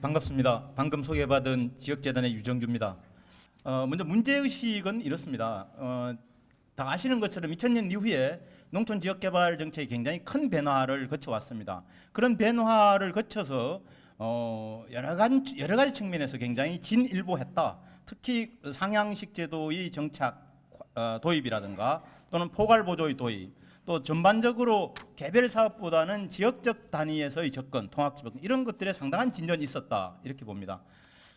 반갑습니다. 방금 소개받은 지역재단의 유정규입니다. 먼저 문제의식은 이렇습니다. 다 아시는 것처럼 2000년 이후에 농촌지역개발 정책이 굉장히 큰 변화를 거쳐왔습니다. 그런 변화를 거쳐서 여러 가지 측면에서 굉장히 진일보했다. 특히 상향식 제도의 정착 도입이라든가 또는 포괄보조의 도입, 또 전반적으로 개별 사업보다는 지역적 단위에서의 접근, 통합 이런 것들에 상당한 진전이 있었다 이렇게 봅니다.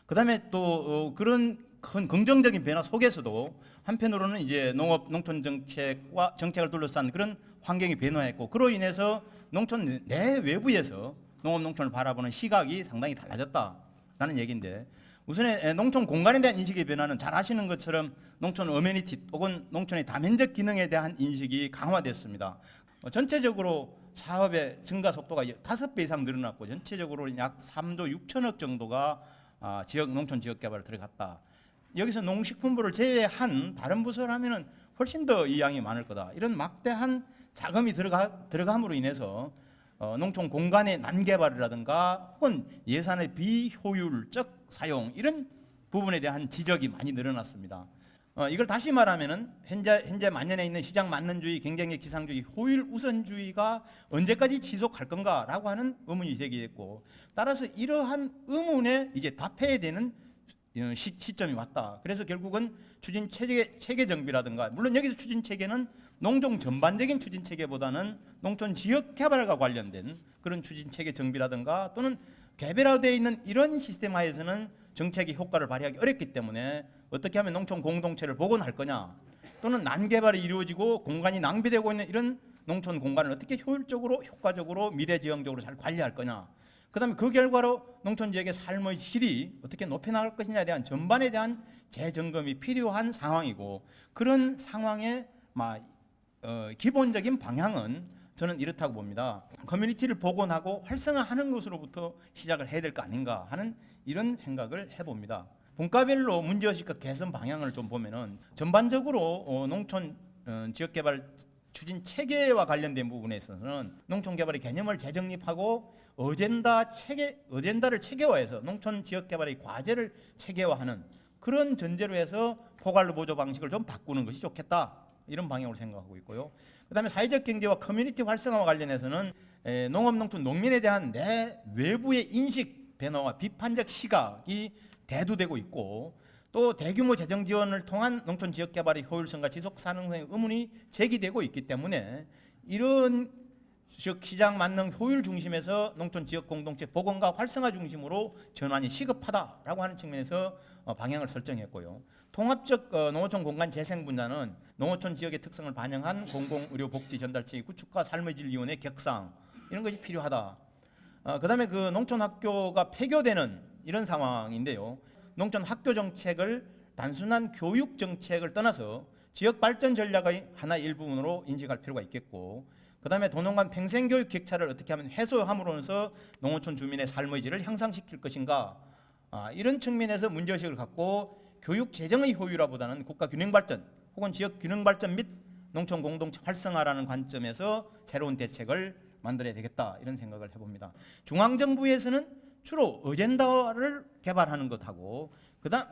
그다음에 또 그런 큰 긍정적인 변화 속에서도 한편으로는 이제 농촌 정책을 둘러싼 그런 환경이 변화했고, 그로 인해서 농촌 내 외부에서 농촌을 바라보는 시각이 상당히 달라졌다라는 얘기인데, 우선에 농촌 공간에 대한 인식의 변화는 잘 아시는 것처럼 농촌 어메니티 혹은 농촌의 다면적 기능에 대한 인식이 강화됐습니다. 전체적으로 사업의 증가 속도가 5배 이상 늘어났고, 전체적으로 약 3조 6천억 정도가 농촌 지역 개발에 들어갔다. 여기서 농식품부를 제외한 다른 부서를 하면은 훨씬 더 이 양이 많을 거다. 이런 막대한 자금이 들어감으로 인해서 농촌 공간의 난개발이라든가 혹은 예산의 비효율적 사용, 이런 부분에 대한 지적이 많이 늘어났습니다. 이걸 다시 말하면은 현재 만연해 있는 시장 만능주의, 경쟁력 지상주의, 효율 우선주의가 언제까지 지속할 건가라고 하는 의문이 제기했고, 따라서 이러한 의문에 이제 답해야 되는 시점이 왔다. 그래서 결국은 추진 체계 정비라든가, 물론 여기서 추진 체계는 농종 전반적인 추진 체계보다는 농촌 지역 개발과 관련된 그런 추진 체계 정비라든가, 또는 개별화되어 있는 이런 시스템 하에서는 정책의 효과를 발휘하기 어렵기 때문에 어떻게 하면 농촌 공동체를 복원할 거냐, 또는 난개발이 이루어지고 공간이 낭비되고 있는 이런 농촌 공간을 어떻게 효율적으로, 효과적으로, 미래지향적으로 잘 관리할 거냐, 그다음에 그 결과로 농촌 지역의 삶의 질이 어떻게 높여나갈 것이냐에 대한 전반에 대한 재점검이 필요한 상황이고, 그런 상황의 기본적인 방향은 저는 이렇다고 봅니다. 커뮤니티를 복원하고 활성화하는 것으로부터 시작을 해야 될 거 아닌가 하는 이런 생각을 해봅니다. 분과별로 문제의식과 개선 방향을 좀 보면은 전반적으로 농촌 지역개발 추진 체계와 관련된 부분에 있어서는 농촌 개발의 개념을 재정립하고 어젠다를 체계화해서 농촌 지역 개발의 과제를 체계화하는 그런 전제로 해서 포괄로 보조 방식을 좀 바꾸는 것이 좋겠다, 이런 방향으로 생각하고 있고요. 그다음에 사회적 경제와 커뮤니티 활성화와 관련해서는 농업, 농촌, 농민에 대한 내 외부의 인식 변화와 비판적 시각이 대두되고 있고, 또 대규모 재정 지원을 통한 농촌 지역 개발의 효율성과 지속 가능성의 의문이 제기되고 있기 때문에 이런 시장 만능 효율 중심에서 농촌 지역 공동체 복원과 활성화 중심으로 전환이 시급하다라고 하는 측면에서 방향을 설정했고요. 통합적 농어촌 공간 재생 분야는 농어촌 지역의 특성을 반영한 공공의료 복지 전달체의 구축과 삶의 질 이혼의 격상, 이런 것이 필요하다. 그다음에 그 농촌 학교가 폐교되는 이런 상황인데요. 농촌 학교 정책을 단순한 교육 정책을 떠나서 지역 발전 전략의 하나의 일부분으로 인식할 필요가 있겠고, 그다음에 도농 간 평생 교육 격차를 어떻게 하면 해소함으로써 농어촌 주민의 삶의 질을 향상시킬 것인가, 이런 측면에서 문제의식을 갖고 교육 재정의 효율화보다는 국가 균형 발전 혹은 지역 균형 발전 및 농촌 공동체 활성화라는 관점에서 새로운 대책을 만들어야 되겠다, 이런 생각을 해봅니다. 중앙정부에서는 주로 어젠다를 개발하는 것하고,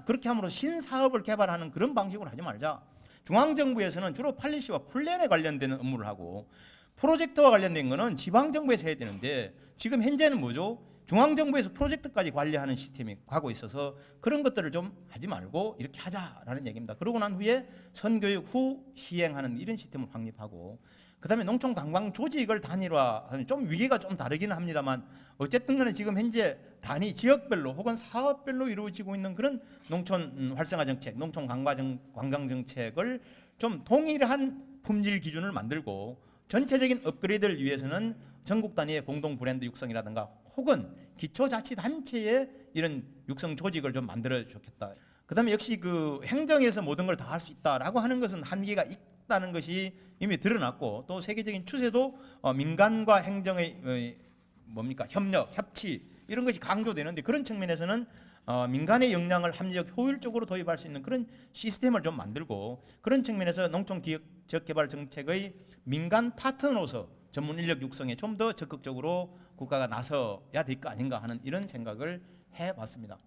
그렇게 함으로 신사업을 개발하는 그런 방식으로 하지 말자. 중앙정부에서는 주로 팔리시와 플랜에 관련되는 업무를 하고, 프로젝트와 관련된 거는 지방정부에서 해야 되는데, 지금 현재는 뭐죠? 중앙정부에서 프로젝트까지 관리하는 시스템이 가고 있어서 그런 것들을 좀 하지 말고 이렇게 하자라는 얘기입니다. 그러고 난 후에 선교육 후 시행하는 이런 시스템을 확립하고, 그다음에 농촌 관광 조직을 단일화하는, 좀 위계가 좀 다르기는 합니다만 어쨌든 간에 지금 현재 단위 지역별로 혹은 사업별로 이루어지고 있는 그런 농촌 활성화 정책, 농촌 관광 정책을 좀 동일한 품질 기준을 만들고, 전체적인 업그레이드를 위해서는 전국 단위의 공동 브랜드 육성이라든가 혹은 기초자치단체의 이런 육성 조직을 좀 만들어 좋겠다. 그다음에 역시 그 행정에서 모든 걸 다 할 수 있다라고 하는 것은 한계가 있다는 것이 이미 드러났고, 또 세계적인 추세도 민간과 행정의 협력, 협치, 이런 것이 강조되는데, 그런 측면에서는 민간의 역량을 합리적 효율적으로 도입할 수 있는 그런 시스템을 좀 만들고, 그런 측면에서 농촌 지역 개발 정책의 민간 파트너로서 전문 인력 육성에 좀 더 적극적으로 국가가 나서야 될 거 아닌가 하는 이런 생각을 해왔습니다.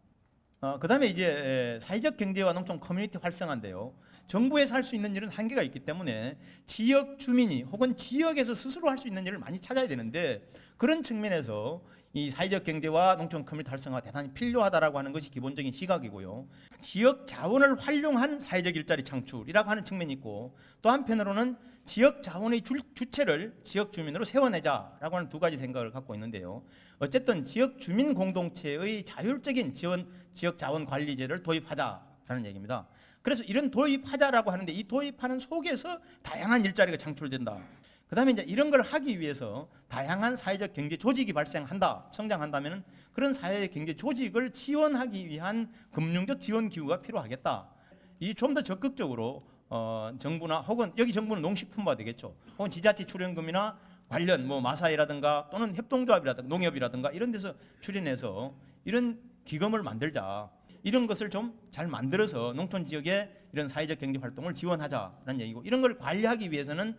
그다음에 이제 사회적 경제와 농촌 커뮤니티 활성화인데요. 정부에서 할 수 있는 일은 한계가 있기 때문에 지역 주민이 혹은 지역에서 스스로 할 수 있는 일을 많이 찾아야 되는데, 그런 측면에서 이 사회적 경제와 농촌 커뮤니티 활성화가 대단히 필요하다라고 하는 것이 기본적인 시각이고요. 지역 자원을 활용한 사회적 일자리 창출이라고 하는 측면이 있고, 또 한편으로는 지역 자원의 주체를 지역 주민으로 세워내자라고 하는 두 가지 생각을 갖고 있는데요. 어쨌든 지역 주민 공동체의 자율적인 지역 자원 관리제를 도입하자라는 얘기입니다. 그래서 이런 도입하자라고 하는데, 이 도입하는 속에서 다양한 일자리가 창출된다. 그 다음에 이제 이런 걸 하기 위해서 다양한 사회적 경제 조직이 발생한다, 성장한다면 그런 사회적 경제 조직을 지원하기 위한 금융적 지원 기구가 필요하겠다. 이 좀 더 적극적으로 정부나 혹은 여기 정부는 농식품부가 되겠죠. 혹은 지자체 출연금이나 관련 마사회라든가 또는 협동조합이라든가 농협이라든가 이런 데서 출연해서 이런 기금을 만들자. 이런 것을 좀 잘 만들어서 농촌 지역에 이런 사회적 경제 활동을 지원하자라는 얘기고, 이런 걸 관리하기 위해서는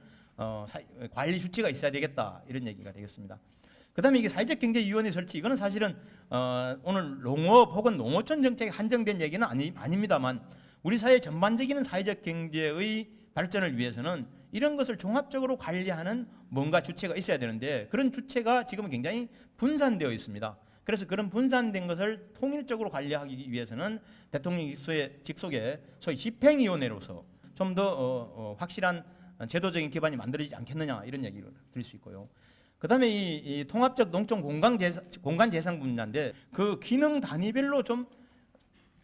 관리 주체가 있어야 되겠다, 이런 얘기가 되겠습니다. 그다음에 이게 사회적 경제위원회 설치, 이거는 사실은 오늘 농업 혹은 농어촌 정책에 한정된 얘기는 아닙니다만, 우리 사회 전반적인 사회적 경제의 발전을 위해서는 이런 것을 종합적으로 관리하는 뭔가 주체가 있어야 되는데, 그런 주체가 지금은 굉장히 분산되어 있습니다. 그래서 그런 분산된 것을 통일적으로 관리하기 위해서는 대통령 직속에 소위 집행위원회로서 좀 더 확실한 제도적인 기반이 만들어지지 않겠느냐, 이런 얘기를 드릴 수 있고요. 그다음에 이 통합적 농촌 공간 재생 분야인데, 그 기능 단위별로 좀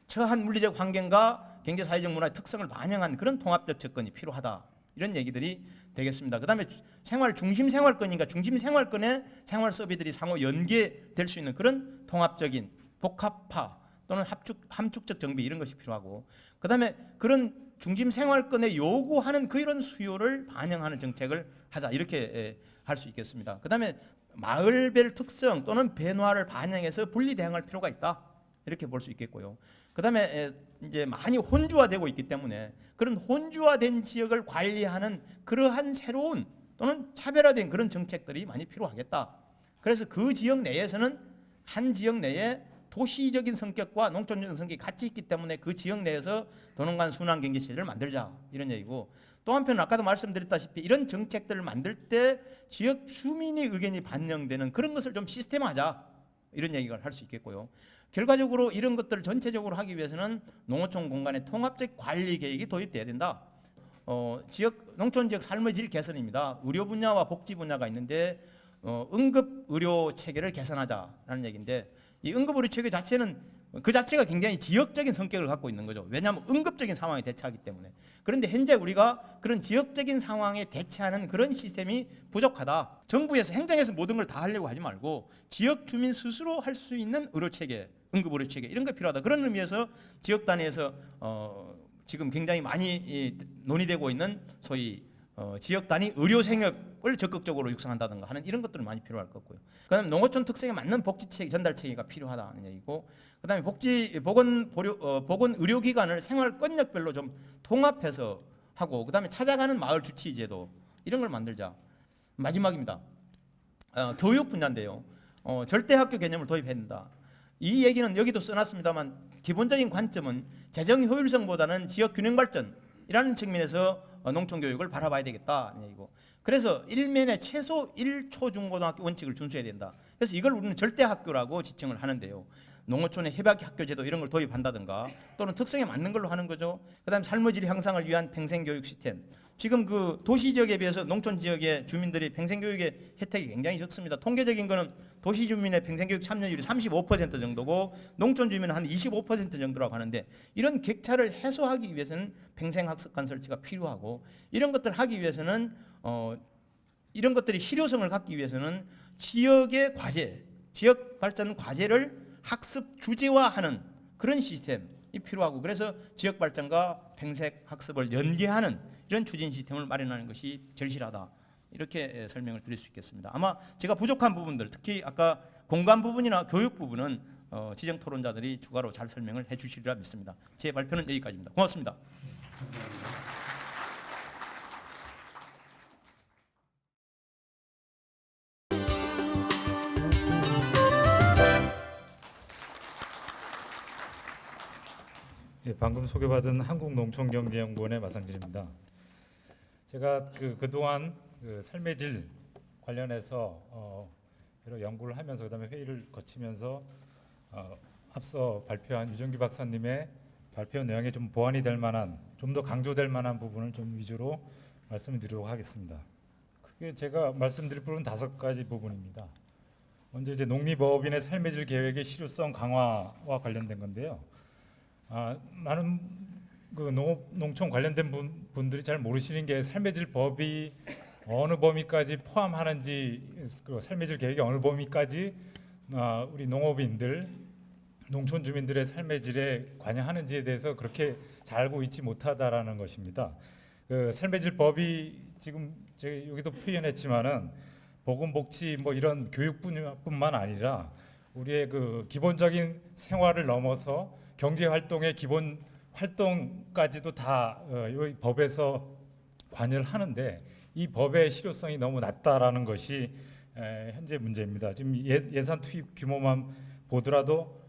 처한 물리적 환경과 경제 사회적 문화의 특성을 반영한 그런 통합적 접근이 필요하다, 이런 얘기들이 되겠습니다. 그다음에 생활 중심 생활권이니까 중심 생활권에 생활 서비스들이 상호 연계될 수 있는 그런 통합적인 복합화 또는 함축적 정비, 이런 것이 필요하고, 그다음에 그런 중심 생활권에 요구하는 그런 수요를 반영하는 정책을 하자, 이렇게 할 수 있겠습니다. 그다음에 마을별 특성 또는 변화를 반영해서 분리 대응할 필요가 있다, 이렇게 볼 수 있겠고요. 그다음에 이제 많이 혼주화되고 있기 때문에 그런 혼주화된 지역을 관리하는 그러한 새로운 또는 차별화된 그런 정책들이 많이 필요하겠다. 그래서 그 지역 내에서는 한 지역 내에 도시적인 성격과 농촌적인 성격이 같이 있기 때문에 그 지역 내에서 도농간 순환 경제 체제를 만들자, 이런 얘기고, 또 한편 아까도 말씀드렸다시피 이런 정책들을 만들 때 지역 주민의 의견이 반영되는 그런 것을 좀 시스템화하자, 이런 얘기를 할 수 있겠고요. 결과적으로 이런 것들을 전체적으로 하기 위해서는 농어촌 공간의 통합적 관리 계획이 도입돼야 된다. 농촌 지역 삶의 질 개선입니다. 의료 분야와 복지 분야가 있는데 응급 의료 체계를 개선하자라는 얘기인데, 이 응급 의료 체계 자체는 그 자체가 굉장히 지역적인 성격을 갖고 있는 거죠. 왜냐하면 응급적인 상황에 대처하기 때문에. 그런데 현재 우리가 그런 지역적인 상황에 대처하는 그런 시스템이 부족하다. 정부에서 행정에서 모든 걸 다 하려고 하지 말고 지역 주민 스스로 할 수 있는 의료 체계, 응급 의료 체계, 이런 게 필요하다. 그런 의미에서 지역 단위에서 지금 굉장히 많이 논의되고 있는 소위 지역 단위 의료 생업을 적극적으로 육성한다든가 하는 이런 것들은 많이 필요할 것 같고요. 그다음에 농어촌 특성에 맞는 복지 체계, 전달 체계가 필요하다는 얘기고, 그다음에 보건 의료기관을 생활권역별로 좀 통합해서 하고, 그다음에 찾아가는 마을 주치 제도, 이런 걸 만들자. 마지막입니다. 교육 분야인데요. 절대 학교 개념을 도입해야 된다. 이 얘기는 여기도 써놨습니다만, 기본적인 관점은 재정 효율성보다는 지역 균형 발전이라는 측면에서 농촌 교육을 바라봐야 되겠다는 얘기고, 그래서 일면에 최소 1초중고등학교 원칙을 준수해야 된다. 그래서 이걸 우리는 절대 학교라고 지칭을 하는데요. 농어촌의 협약 학교 제도 이런 걸 도입한다든가, 또는 특성에 맞는 걸로 하는 거죠. 그다음에 삶의 질 향상을 위한 평생 교육 시스템. 지금 그 도시 지역에 비해서 농촌 지역의 주민들이 평생 교육의 혜택이 굉장히 적습니다. 통계적인 거는 도시 주민의 평생 교육 참여율이 35% 정도고 농촌 주민은 한 25% 정도라고 하는데, 이런 격차를 해소하기 위해서는 평생 학습관 설치가 필요하고, 이런 것들 하기 위해서는 이런 것들이 실효성을 갖기 위해서는 지역의 과제, 지역 발전 과제를 학습 주제화하는 그런 시스템이 필요하고, 그래서 지역 발전과 평생 학습을 연계하는 이런 추진 시스템을 마련하는 것이 절실하다, 이렇게 설명을 드릴 수 있겠습니다. 아마 제가 부족한 부분들, 특히 아까 공간 부분이나 교육 부분은 지정 토론자들이 추가로 잘 설명을 해 주시리라 믿습니다. 제 발표는 여기까지입니다. 고맙습니다. 예, 방금 소개받은 한국농촌경제연구원의 마상진입니다. 제가 그동안 삶의 질 관련해서 여러 연구를 하면서 그다음에 회의를 거치면서 앞서 발표한 유정기 박사님의 발표 내용에 좀 보완이 될 만한, 좀 더 강조될 만한 부분을 좀 위주로 말씀을 드리도록 하겠습니다. 크게 제가 말씀드릴 부분은 5가지 부분입니다. 먼저 이제 농림어업인의 삶의 질 계획의 실효성 강화와 관련된 건데요. 많은 농촌 관련된 분들이 잘 모르시는 게 삶의 질 법이 어느 범위까지 포함하는지, 삶의 질 계획이 어느 범위까지 우리 농업인들, 농촌 주민들의 삶의 질에 관여하는지에 대해서 그렇게 잘 알고 있지 못하다라는 것입니다. 삶의 질 법이 지금 제가 여기도 표현했지만은 보건복지 이런 교육뿐만 아니라 우리의 기본적인 생활을 넘어서 경제 활동의 기본 활동까지도 다 이 법에서 관여를 하는데, 이 법의 실효성이 너무 낮다라는 것이 현재 문제입니다. 지금 예산 투입 규모만 보더라도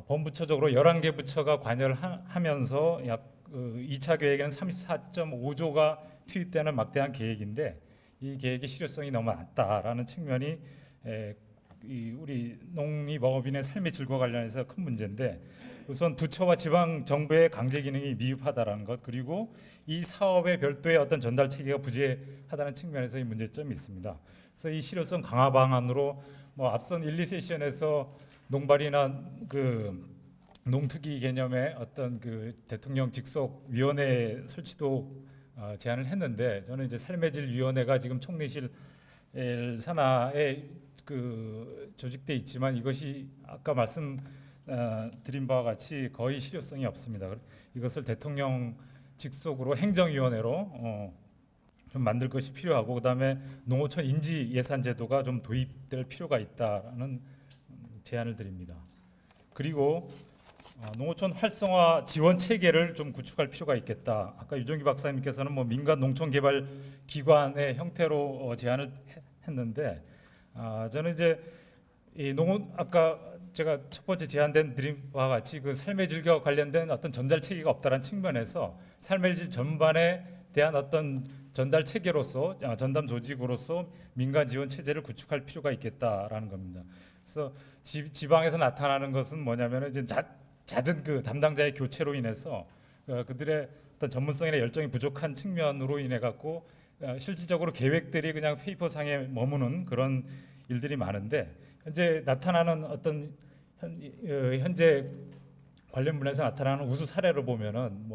범부처적으로 11개 부처가 관여를 하면서 약 2차 계획에는 34.5조가 투입되는 막대한 계획인데, 이 계획의 실효성이 너무 낮다라는 측면이 우리 농림어업인의 삶의 질과 관련해서 큰 문제인데, 우선 부처와 지방 정부의 강제 기능이 미흡하다라는 것, 그리고 이 사업의 별도의 어떤 전달 체계가 부재하다는 측면에서의 문제점이 있습니다. 그래서 이 실효성 강화 방안으로 앞선 1, 2세션에서 농발이나 농특위 개념의 어떤 대통령 직속 위원회 설치도 제안을 했는데, 저는 이제 삶의 질 위원회가 지금 총리실 산하에 조직돼 있지만 이것이 아까 드린 바와 같이 거의 실효성이 없습니다. 이것을 대통령 직속으로 행정위원회로 좀 만들 것이 필요하고, 그다음에 농어촌 인지 예산 제도가 좀 도입될 필요가 있다는 제안을 드립니다. 그리고 농어촌 활성화 지원 체계를 좀 구축할 필요가 있겠다. 아까 유정기 박사님께서는 민간 농촌 개발 기관의 형태로 제안을 했는데, 저는 이제 아까 제가 첫 번째 제안된 드린 바와 같이 삶의 질과 관련된 어떤 전달 체계가 없다는 측면에서 삶의 질 전반에 대한 어떤 전달 체계로서, 전담 조직으로서 민간 지원 체제를 구축할 필요가 있겠다라는 겁니다. 그래서 지방에서 나타나는 것은 뭐냐면 이제 잦은 담당자의 교체로 인해서 그들의 어떤 전문성이나 열정이 부족한 측면으로 인해 갖고 실질적으로 계획들이 그냥 페이퍼상에 머무는 그런 일들이 많은데, 현재 나타나는 어떤 현재 관련 분야에서 나타나는 우수 사례를 보면은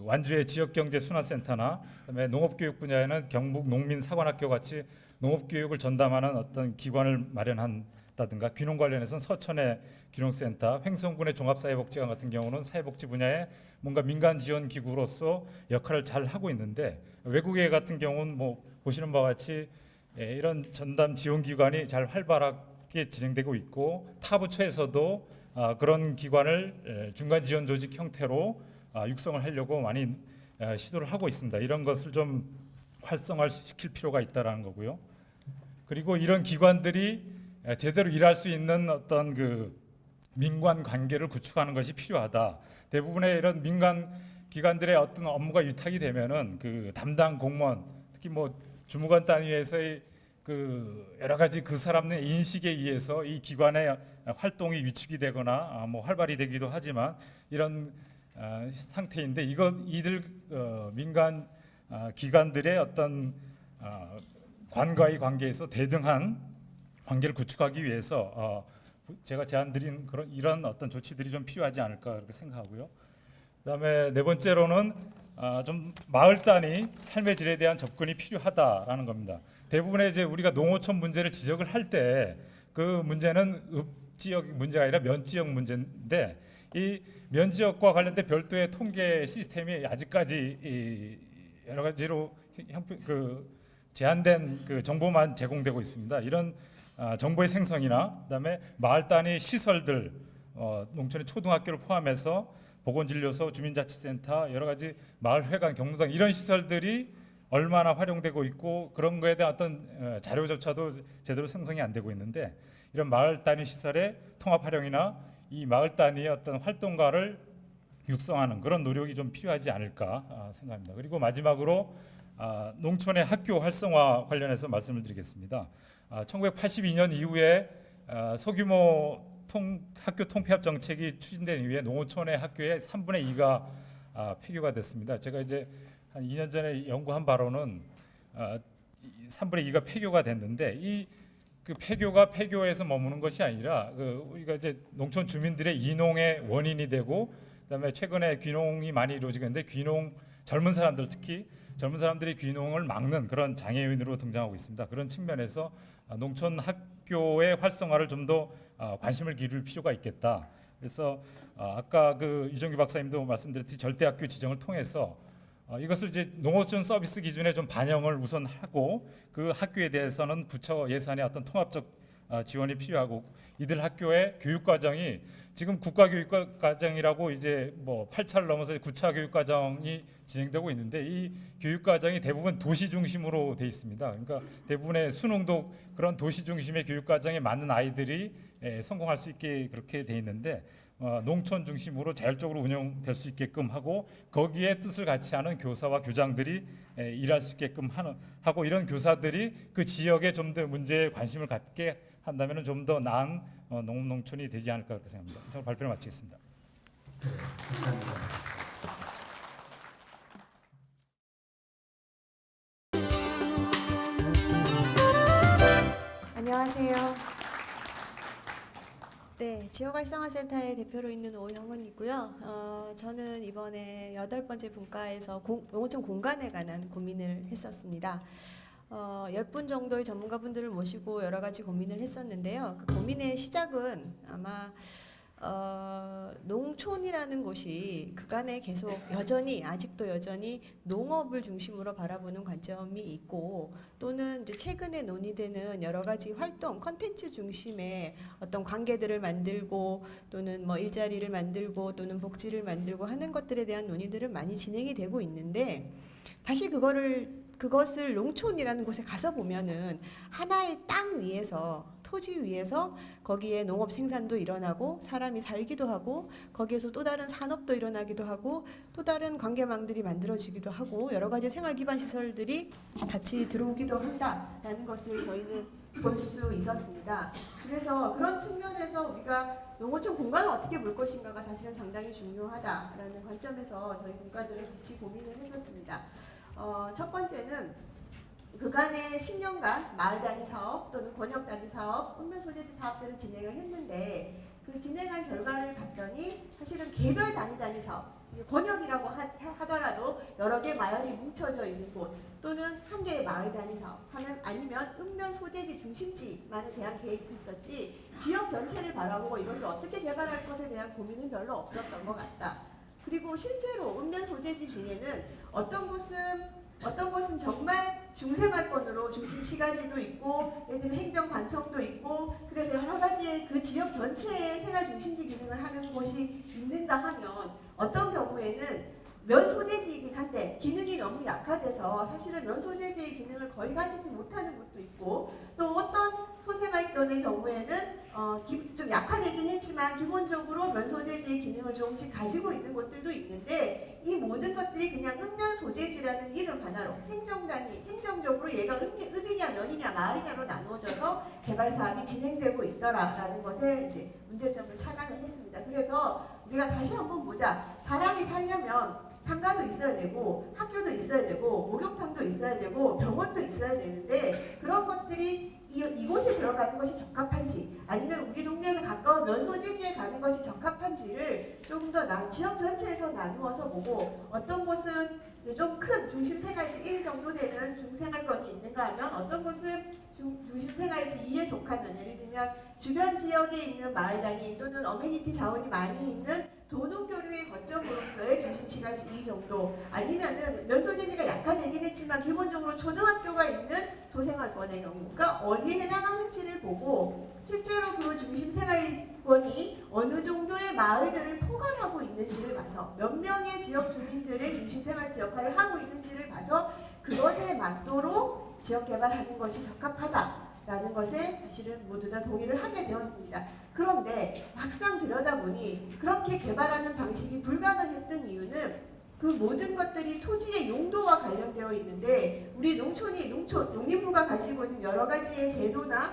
완주의 지역경제순환센터나 그다음에 농업교육 분야에는 경북 농민사관학교 같이 농업교육을 전담하는 어떤 기관을 마련한다든가, 귀농 관련해서는 서천의 귀농센터, 횡성군의 종합사회복지관 같은 경우는 사회복지 분야에 뭔가 민간 지원 기구로서 역할을 잘 하고 있는데, 외국의 같은 경우는 보시는 바와 같이 이런 전담 지원 기관이 잘 활발하게 진행되고 있고, 타 부처에서도 그런 기관을 중간 지원 조직 형태로 육성을 하려고 많이 시도를 하고 있습니다. 이런 것을 좀 활성화시킬 필요가 있다라는 거고요. 그리고 이런 기관들이 제대로 일할 수 있는 어떤 민관 관계를 구축하는 것이 필요하다. 대부분의 이런 민간 기관들의 어떤 업무가 위탁이 되면은 담당 공무원, 특히 주무관 단위에서의 여러 가지 사람의 인식에 의해서 이 기관의 활동이 위축이 되거나 활발히 되기도 하지만 이런 상태인데, 이들 민간 기관들의 어떤 관과의 관계에서 대등한 관계를 구축하기 위해서 제가 제안드린 이런 어떤 조치들이 좀 필요하지 않을까 그렇게 생각하고요. 그다음에 네 번째로는 좀 마을 단위 삶의 질에 대한 접근이 필요하다라는 겁니다. 대부분의 이제 우리가 농어촌 문제를 지적을 할 때 그 문제는 읍지역 문제가 아니라 면지역 문제인데, 이 면지역과 관련된 별도의 통계 시스템이 아직까지 여러 가지로 제한된 정보만 제공되고 있습니다. 이런 정보의 생성이나 그다음에 마을 단위 시설들, 농촌의 초등학교를 포함해서 보건진료소, 주민자치센터, 여러 가지 마을회관, 경로당 이런 시설들이 얼마나 활용되고 있고 그런 거에 대한 어떤 자료조차도 제대로 생성이 안 되고 있는데, 이런 마을 단위 시설의 통합 활용이나 이 마을 단위의 어떤 활동가를 육성하는 그런 노력이 좀 필요하지 않을까 생각합니다. 그리고 마지막으로 농촌의 학교 활성화 관련해서 말씀을 드리겠습니다. 1982년 이후에 소규모 학교 통폐합 정책이 추진된 이후에 농어촌의 학교의 3분의 2가 폐교가 됐습니다. 제가 이제 한 2년 전에 연구한 바로는 3분의 2가 폐교가 됐는데 그 폐교가 폐교에서 머무는 것이 아니라 우리가 이제 농촌 주민들의 이농의 원인이 되고, 그다음에 최근에 귀농이 많이 이루어지고 있는데 젊은 사람들, 특히 젊은 사람들이 귀농을 막는 그런 장애인으로 등장하고 있습니다. 그런 측면에서 농촌 학교의 활성화를 좀 더 관심을 기울일 필요가 있겠다. 그래서 아까 유정규 박사님도 말씀드렸듯이 절대학교 지정을 통해서 이것을 이제 농어촌 서비스 기준에 좀 반영을 우선 하고, 그 학교에 대해서는 부처 예산의 어떤 통합적 지원이 필요하고, 이들 학교의 교육 과정이 지금 국가 교육 과정이라고 이제 8차를 넘어서 9차 교육 과정이 진행되고 있는데, 이 교육 과정이 대부분 도시 중심으로 돼 있습니다. 그러니까 대부분의 수능도 그런 도시 중심의 교육 과정에 맞는 아이들이 성공할 수 있게 그렇게 돼 있는데, 농촌 중심으로 자율적으로 운영될 수 있게끔 하고, 거기에 뜻을 같이 하는 교사와 교장들이 일할 수 있게끔 하고, 이런 교사들이 그 지역에 좀 더 문제에 관심을 갖게 한다면 좀 더 나은 농촌이 되지 않을까 그렇게 생각합니다. 이상 발표를 마치겠습니다. 네, 감사합니다. 안녕하세요. 네, 지역활성화센터의 대표로 있는 오형은이고요. 저는 이번에 8번째 분과에서 농어촌 공간에 관한 고민을 했었습니다. 10분 정도의 전문가분들을 모시고 여러 가지 고민을 했었는데요. 그 고민의 시작은 아마 농촌이라는 곳이 그간에 계속 아직도 여전히 농업을 중심으로 바라보는 관점이 있고, 또는 이제 최근에 논의되는 여러 가지 활동, 컨텐츠 중심의 어떤 관계들을 만들고, 또는 일자리를 만들고, 또는 복지를 만들고 하는 것들에 대한 논의들은 많이 진행이 되고 있는데, 다시 그것을 농촌이라는 곳에 가서 보면은 하나의 땅 위에서, 토지 위에서 거기에 농업 생산도 일어나고 사람이 살기도 하고, 거기에서 또 다른 산업도 일어나기도 하고, 또 다른 관계망들이 만들어지기도 하고, 여러 가지 생활 기반 시설들이 같이 들어오기도 한다라는 것을 저희는 볼 수 있었습니다. 그래서 그런 측면에서 우리가 농어촌 공간을 어떻게 볼 것인가가 사실은 상당히 중요하다라는 관점에서 저희 분과들을 같이 고민을 했었습니다. 첫 번째는 그간의 10년간 마을 단위 사업 또는 권역 단위 사업, 읍면 소재지 사업들을 진행을 했는데, 그 진행한 결과를 봤더니 사실은 개별 단위 사업, 권역이라고 하더라도 여러 개 마을이 뭉쳐져 있는 곳, 또는 한 개의 마을 단위 사업 아니면 읍면 소재지 중심지만에 대한 계획이 있었지, 지역 전체를 바라보고 이것을 어떻게 개발할 것에 대한 고민은 별로 없었던 것 같다. 그리고 실제로 읍면 소재지 중에는 어떤 것은 정말 중생활권으로 중심 시가지도 있고, 예를 들면 행정관청도 있고, 그래서 여러 가지의 그 지역 전체의 생활 중심지 기능을 하는 곳이 있는가 하면, 어떤 경우에는 면 소재지이긴 한데 기능이 너무 약화돼서 사실은 면 소재지의 기능을 거의 가지지 못하는 곳도 있고, 또 어떤 소생활권의 경우에는 좀 약화되긴 했지만 기본적으로 면 소재지의 기능을 조금씩 가지고 있는 곳들도 있는데, 이 모든 것들이 그냥 읍면 소재지라는 이름 하나로 행정적으로 얘가 읍이냐 면이냐 마을이냐로 나누어져서 개발 사업이 진행되고 있더라라는 것에 이제 문제점을 차단을 했습니다. 그래서 우리가 다시 한번 보자. 사람이 살려면 상가도 있어야 되고, 학교도 있어야 되고, 목욕탕도 있어야 되고, 병원도 있어야 되는데, 그런 것들이 이곳에 들어가는 것이 적합한지, 아니면 우리 동네에서 가까운 면 소재지에 가는 것이 적합한지를 조금 더 지역 전체에서 나누어서 보고, 어떤 곳은 좀 큰 중심 생활지 1 정도 되는 중생활권이 있는가 하면, 어떤 곳은 중심 생활지 2에 속하는, 예를 들면 주변 지역에 있는 마을 단위 또는 어메니티 자원이 많이 있는 도농교류의 거점으로서의 중심시가지 2 정도, 아니면은 면소재지가 약화되긴 했지만 기본적으로 초등학교가 있는 소생활권의 경우, 그러니까 어디에 해당하는지를 보고 실제로 그 중심생활권이 어느 정도의 마을들을 포괄하고 있는지를 봐서, 몇 명의 지역 주민들의 중심생활지 역할을 하고 있는지를 봐서 그것에 맞도록 지역 개발하는 것이 적합하다 라는 것에 사실은 모두 다 동의를 하게 되었습니다. 그런데 막상 들여다보니 그렇게 개발하는 방식이 불가능했던 이유는 그 모든 것들이 토지의 용도와 관련되어 있는데 우리 농림부가 가지고 있는 여러 가지의 제도나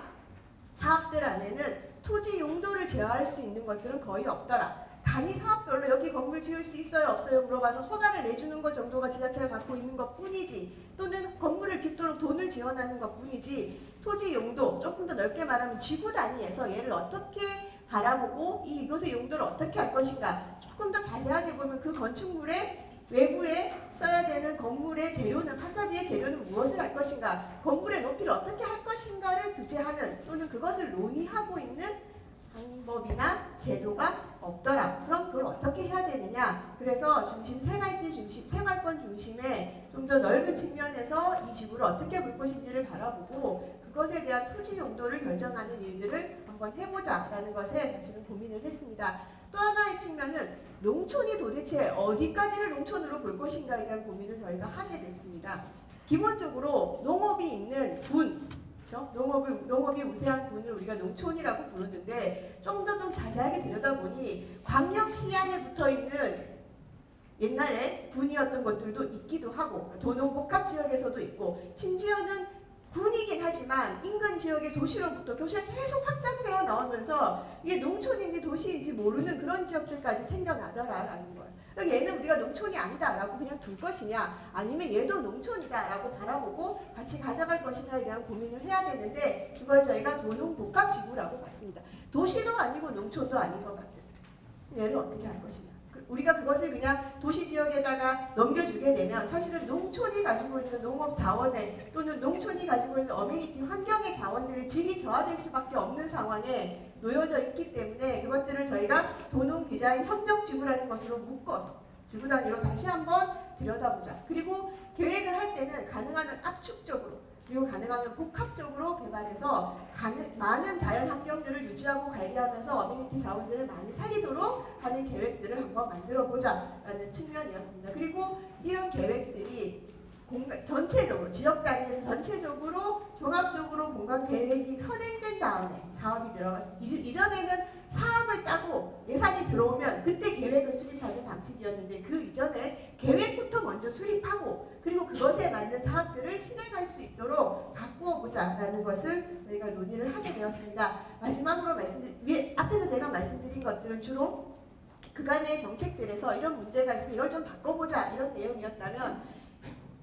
사업들 안에는 토지 용도를 제어할 수 있는 것들은 거의 없더라. 단위 사업별로 여기 건물 지을 수 있어요 없어요 물어봐서 허가를 내주는 것 정도가 지자체가 갖고 있는 것 뿐이지, 또는 건물을 짓도록 돈을 지원하는 것 뿐이지, 토지 용도 조금 더 넓게 말하면 지구 단위에서 얘를 어떻게 바라보고 이곳의 용도를 어떻게 할 것인가, 조금 더 자세하게 보면 그 건축물의 외부에 써야 되는 건물의 재료는, 파사드의 재료는 무엇을 할 것인가, 건물의 높이를 어떻게 할 것인가를 규제하는 또는 그것을 논의하고 있는 방법이나 제도가 없더라. 그럼 그걸 어떻게 해야 되느냐. 그래서 생활권 중심의 좀 더 넓은 측면에서 이 지구를 어떻게 볼 것인지를 바라보고 그것에 대한 토지 용도를 결정하는 일들을 한번 해보자라는 것에 사실은 고민을 했습니다. 또 하나의 측면은 농촌이 도대체 어디까지를 농촌으로 볼 것인가에 대한 고민을 저희가 하게 됐습니다. 기본적으로 농업이 있는 군, 그렇죠? 농업이 우세한 군을 우리가 농촌이라고 부르는데 좀 더 자세하게 들여다보니 광역시 안에 붙어있는 옛날에 군이었던 것들도 있기도 하고 도농복합지역에서도 있고 심지어는 군이긴 하지만 인근 지역의 도시로부터 도시가 계속 확장되어 나오면서 이게 농촌인지 도시인지 모르는 그런 지역들까지 생겨나더라라는 거예요. 그러니까 얘는 우리가 농촌이 아니다라고 그냥 둘 것이냐 아니면 얘도 농촌이다라고 바라보고 같이 가져갈 것이냐에 대한 고민을 해야 되는데 그걸 저희가 도농복합지구라고 봤습니다. 도시도 아니고 농촌도 아닌 것 같아요. 얘를 어떻게 할 것이냐. 우리가 그것을 그냥 도시지역에다가 넘겨주게 되면 사실은 농촌이 가지고 있는 농업 자원에 또는 농촌이 가지고 있는 어메니티 환경의 자원들을 질이 저하될 수밖에 없는 상황에 놓여져 있기 때문에 그것들을 저희가 도농 디자인 협력지구라는 것으로 묶어서 지구 단위로 다시 한번 들여다보자. 그리고 계획을 할 때는 가능하면 압축적으로 그리고 가능하면 복합적으로 개발해서 많은 자연 환경들을 유지하고 관리하면서 어메니티 자원들을 많이 살리도록 하는 계획들을 한번 만들어보자라는 측면이었습니다. 그리고 이런 계획들이 전체적으로 지역 단위에서 전체적으로 종합적으로 공간 계획이 선행된 다음에 사업이 들어갔습니다. 이전에는 사업을 따고 예산이 들어오면 그때 계획을 수립하는 방식이었는데 그 이전에 계획부터 먼저 수립하고 그리고 그것에 맞는 사업들을 실행할 수 있도록 바꾸어 보자라는 것을 저희가 논의를 하게 되었습니다. 마지막으로 앞에서 제가 말씀드린 것들은 주로 그간의 정책들에서 이런 문제가 있으면 이걸 좀 바꿔보자 이런 내용이었다면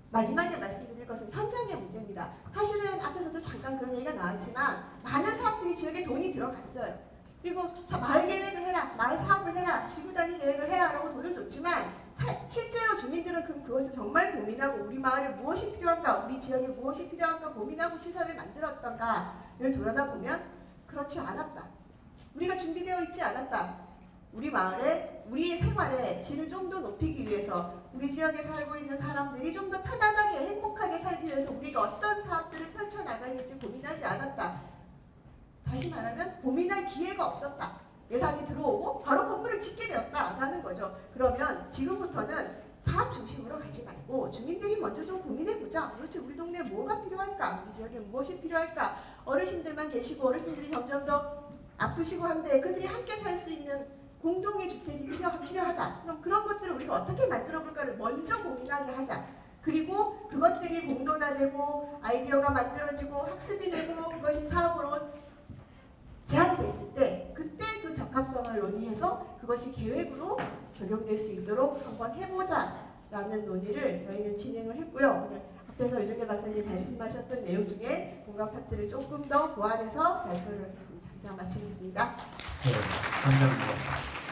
마지막에 말씀드릴 것은 현장의 문제입니다. 사실은 앞에서도 잠깐 그런 얘기가 나왔지만 많은 사업들이 지역에 돈이 들어갔어요. 그리고 마을 계획을 해라, 마을 사업을 해라, 지구 단위 계획을 해라 라고 돈을 줬지만 실제로 주민들은 그것을 정말 고민하고 우리 마을에 무엇이 필요한가, 우리 지역에 무엇이 필요한가 고민하고 시설을 만들었던가를 돌아다보면 그렇지 않았다. 우리가 준비되어 있지 않았다. 우리 마을에 우리의 생활의 질을 좀 더 높이기 위해서 우리 지역에 살고 있는 사람들이 좀 더 편안하게 행복하게 살기 위해서 우리가 어떤 사업들을 펼쳐나가야할지 고민하지 않았다. 다시 말하면 고민할 기회가 없었다. 예산이 들어오고 바로 건물을 짓게 되었다라는 거죠. 그러면 지금부터는 사업 중심으로 가지 말고 주민들이 먼저 좀 고민해보자. 도대체 우리 동네에 뭐가 필요할까? 우리 지역에 무엇이 필요할까? 어르신들만 계시고 어르신들이 점점 더 아프시고 한데 그들이 함께 살 수 있는 공동의 주택이 필요하다. 그럼 그런 것들을 우리가 어떻게 만들어볼까를 먼저 고민하게 하자. 그리고 그것들이 공론화되고 아이디어가 만들어지고 학습이 되고 그것이 사업으로 제안이 됐을 때 그때 그 적합성을 논의해서 그것이 계획으로 적용될 수 있도록 한번 해보자라는 논의를 저희는 진행을 했고요. 오늘 앞에서 유정혜 박사님 말씀하셨던 내용 중에 공감 파트를 조금 더 보완해서 발표를 하겠습니다. 이상 마치겠습니다. 네, 감사합니다.